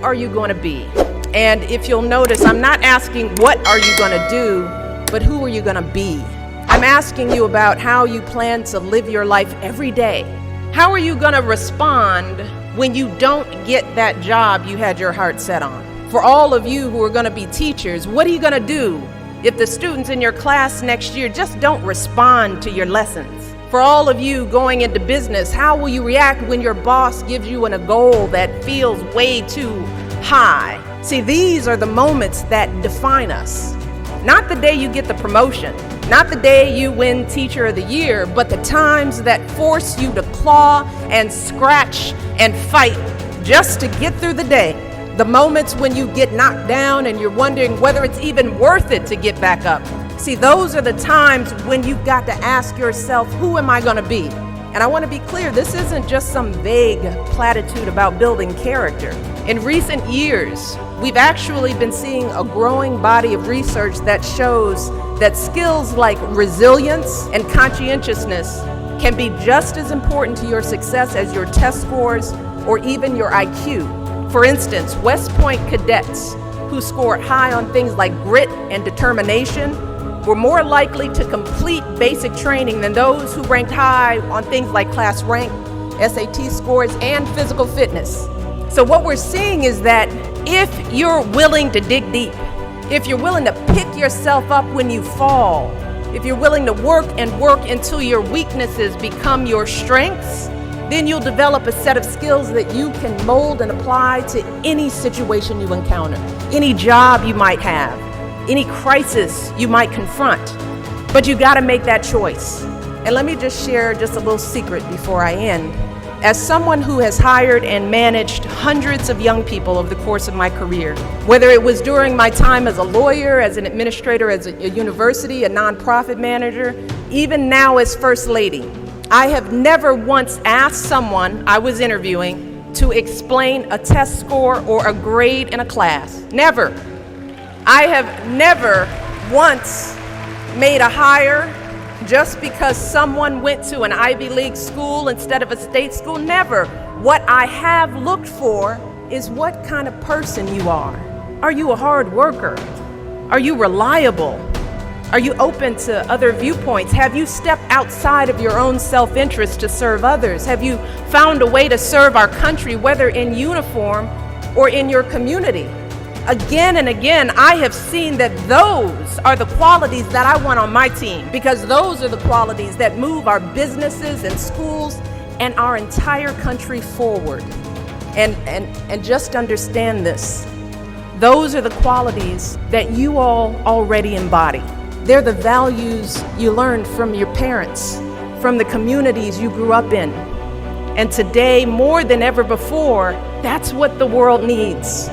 are you going to be? And if you'll notice, I'm not asking what are you going to do, but who are you going to be? I'm asking you about how you plan to live your life every day. How are you going to respond when you don't get that job you had your heart set on? For all of you who are going to be teachers, what are you going to do if the students in your class next year just don't respond to your lessons? For all of you going into business, how will you react when your boss gives you a goal that feels way too high? See, these are the moments that define us. Not the day you get the promotion, not the day you win Teacher of the Year, but the times that force you to claw and scratch and fight just to get through the day. The moments when you get knocked down and you're wondering whether it's even worth it to get back up. See, those are the times when you've got to ask yourself, who am I going to be? And I want to be clear, this isn't just some vague platitude about building character. In recent years, we've actually been seeing a growing body of research that shows that skills like resilience and conscientiousness can be just as important to your success as your test scores or even your IQ. For instance, West Point cadets who scored high on things like grit and determination were more likely to complete basic training than those who ranked high on things like class rank, SAT scores, and physical fitness. So what we're seeing is that if you're willing to dig deep, if you're willing to pick yourself up when you fall, if you're willing to work and work until your weaknesses become your strengths, then you'll develop a set of skills that you can mold and apply to any situation you encounter, any job you might have, any crisis you might confront. But you got to make that choice. And let me just share just a little secret before I end. As someone who has hired and managed hundreds of young people over the course of my career, whether it was during my time as a lawyer, as an administrator, as a university, a nonprofit manager, even now as First Lady, I have never once asked someone I was interviewing to explain a test score or a grade in a class. Never. I have never once made a hire just because someone went to an Ivy League school instead of a state school. Never. What I have looked for is what kind of person you are. Are you a hard worker? Are you reliable? Are you open to other viewpoints? Have you stepped outside of your own self-interest to serve others? Have you found a way to serve our country, whether in uniform or in your community? Again and again, I have seen that those are the qualities that I want on my team, because those are the qualities that move our businesses and schools and our entire country forward. And just understand this. Those are the qualities that you all already embody. They're the values you learned from your parents, from the communities you grew up in. And today, more than ever before, that's what the world needs.